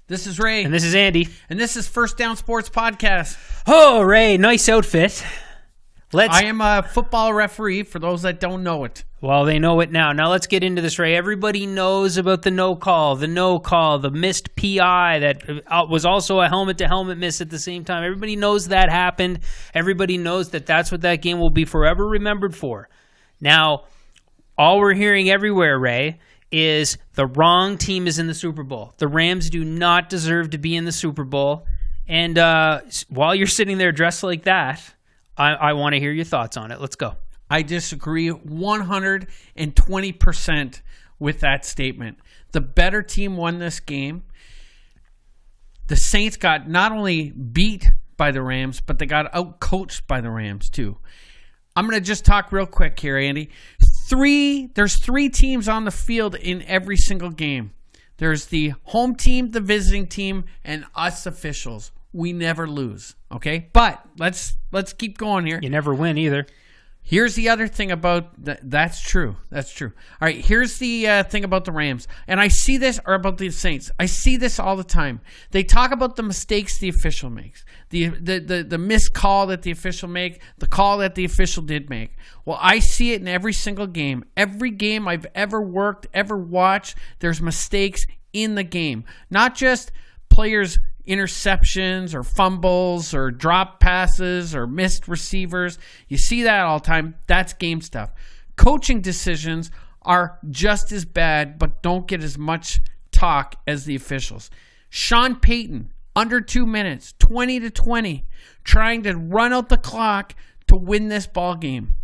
This is Ray. And this is Andy. And this is First Down Sports Podcast. Oh, Ray, nice outfit. I am a football referee, for those that don't know it. Well, they know it now. Now let's get into this, Ray. Everybody knows about the no call, the missed PI that was also a helmet-to-helmet miss at the same time. Everybody knows that happened. Everybody knows that that's what that game will be forever remembered for. Now, all we're hearing everywhere, Ray, is the wrong team is in the Super Bowl. The Rams do not deserve to be in the Super Bowl. And while you're sitting there dressed like that, I want to hear your thoughts on it. Let's go. I disagree 120% with that statement. The better team won this game. The Saints got not only beat by the Rams, but they got out-coached by the Rams too. I'm going to just talk real quick here, Andy. There's three teams on the field in every single game. There's the home team, the visiting team, and us officials. We never lose, okay? But let's keep going here. You never win either. Here's the other thing about that's true. That's true. All right, here's the thing about the Rams. And I see this, or about the Saints. I see this all the time. They talk about the mistakes the official makes, the missed call that the official make, the call that the official did make. Well, I see it in every single game. Every game I've ever worked, ever watched, there's mistakes in the game. Not just players' interceptions or fumbles or drop passes or missed receivers. You see that all the time. That's game stuff. Coaching decisions are just as bad but don't get as much talk as the officials. Sean Payton, under 2 minutes, 20-20, trying to run out the clock to win this ball game.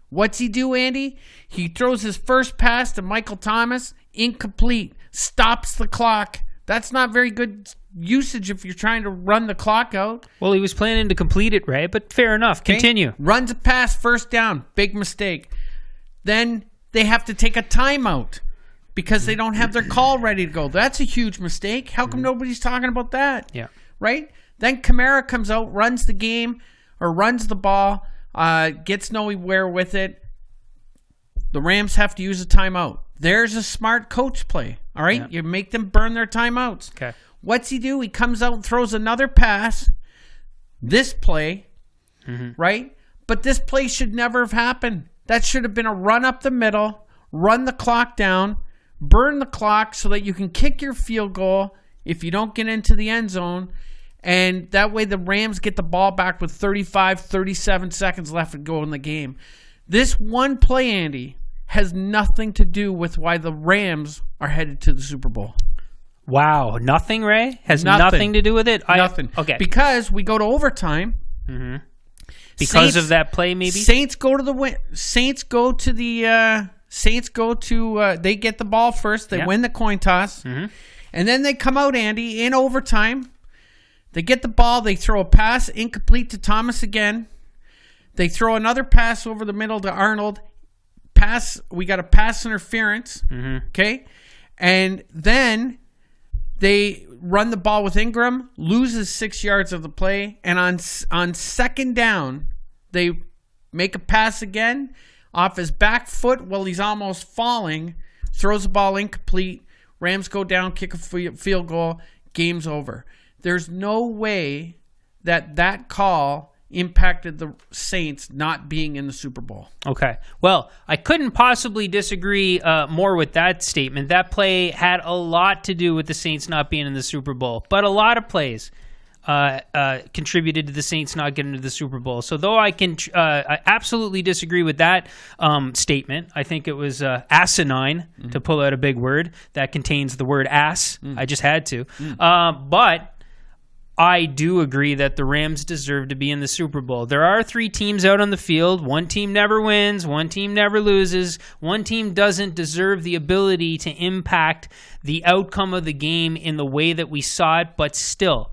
What's he do, Andy? He throws his first pass to Michael Thomas, incomplete, stops the clock. That's not very good usage if you're trying to run the clock out. Well, he was planning to complete it, Ray, but fair enough. Continue. Okay. Runs a pass, first down, big mistake. Then they have to take a timeout because they don't have their call ready to go. That's a huge mistake. How come nobody's talking about that? Yeah. Right? Then Kamara comes out, runs the game, or runs the ball, gets nowhere with it. The Rams have to use a timeout. There's a smart coach play. All right? Yeah. You make them burn their timeouts. Okay. What's he do? He comes out and throws another pass. This play, right? But this play should never have happened. That should have been a run up the middle, run the clock down, burn the clock so that you can kick your field goal if you don't get into the end zone. And that way the Rams get the ball back with 35, 37 seconds left to go in the game. This one play, Andy, has nothing to do with why the Rams are headed to the Super Bowl. Wow. Nothing, Ray? Has nothing to do with it? Nothing. Okay. Because we go to overtime. Mm-hmm. Because of that play, maybe? Saints go to the win. They get the ball first. They win the coin toss. Mm-hmm. And then they come out, Andy, in overtime. They get the ball. They throw a pass incomplete to Thomas again. They throw another pass over the middle to Arnold. We got a pass interference. Mm-hmm. Okay. And then they run the ball with Ingram, loses 6 yards of the play, and on second down, they make a pass again off his back foot while he's almost falling, throws the ball incomplete, Rams go down, kick a field goal, game's over. There's no way that call impacted the Saints not being in the Super Bowl. Okay. Well, I couldn't possibly disagree more with that statement. That play had a lot to do with the Saints not being in the Super Bowl, but a lot of plays contributed to the Saints not getting to the Super Bowl. So though I absolutely disagree with that statement, I think it was asinine, to pull out a big word that contains the word ass. I just had to. But I do agree that the Rams deserve to be in the Super Bowl. There are three teams out on the field. One team never wins. One team never loses. One team doesn't deserve the ability to impact the outcome of the game in the way that we saw it, but still,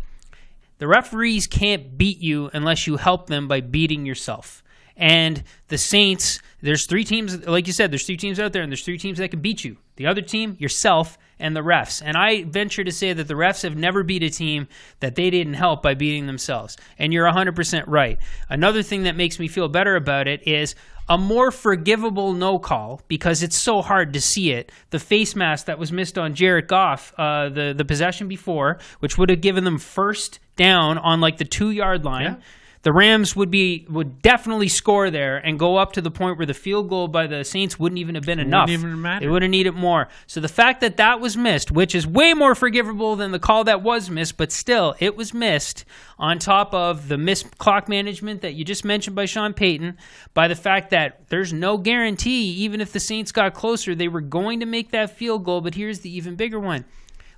the referees can't beat you unless you help them by beating yourself. And the Saints, there's 3 teams, like you said, there's 3 teams out there, and there's 3 teams that can beat you. The other team, yourself, and the refs. And I venture to say that the refs have never beat a team that they didn't help by beating themselves. And you're 100% right. Another thing that makes me feel better about it is a more forgivable no call, because it's so hard to see it. The face mask that was missed on Jared Goff, the possession before, which would have given them first down on like the 2-yard line. Yeah. The Rams would definitely score there and go up to the point where the field goal by the Saints wouldn't even have been enough. Wouldn't even matter. It would have needed more. So the fact that that was missed, which is way more forgivable than the call that was missed, but still, it was missed, on top of the missed clock management that you just mentioned by Sean Payton, by the fact that there's no guarantee, even if the Saints got closer, they were going to make that field goal. But here's the even bigger one.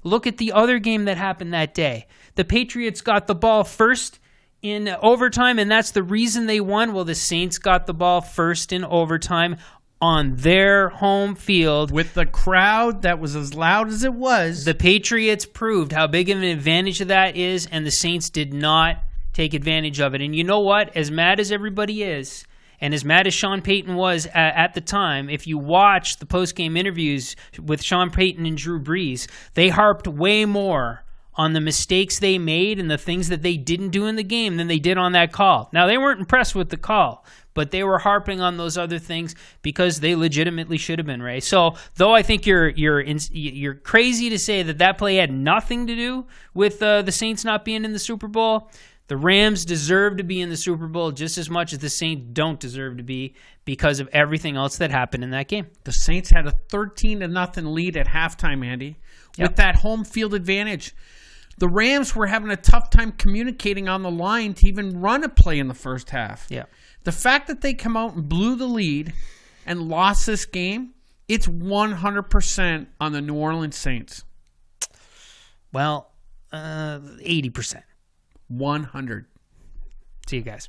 Look at the other game that happened that day. The Patriots got the ball first in overtime, and that's the reason they won. Well, the Saints got the ball first in overtime on their home field. With the crowd that was as loud as it was. The Patriots proved how big of an advantage of that is, and the Saints did not take advantage of it. And you know what? As mad as everybody is, and as mad as Sean Payton was at the time, if you watch the post-game interviews with Sean Payton and Drew Brees, they harped way more on the mistakes they made and the things that they didn't do in the game than they did on that call. Now, they weren't impressed with the call, but they were harping on those other things because they legitimately should have been, Ray. So, though I think you're crazy to say that play had nothing to do with the Saints not being in the Super Bowl, the Rams deserve to be in the Super Bowl just as much as the Saints don't deserve to be, because of everything else that happened in that game. The Saints had a 13-0 lead at halftime, Andy, with that home field advantage. The Rams were having a tough time communicating on the line to even run a play in the first half. Yeah. The fact that they come out and blew the lead and lost this game, it's 100% on the New Orleans Saints. Well, 80%. 100. See you guys.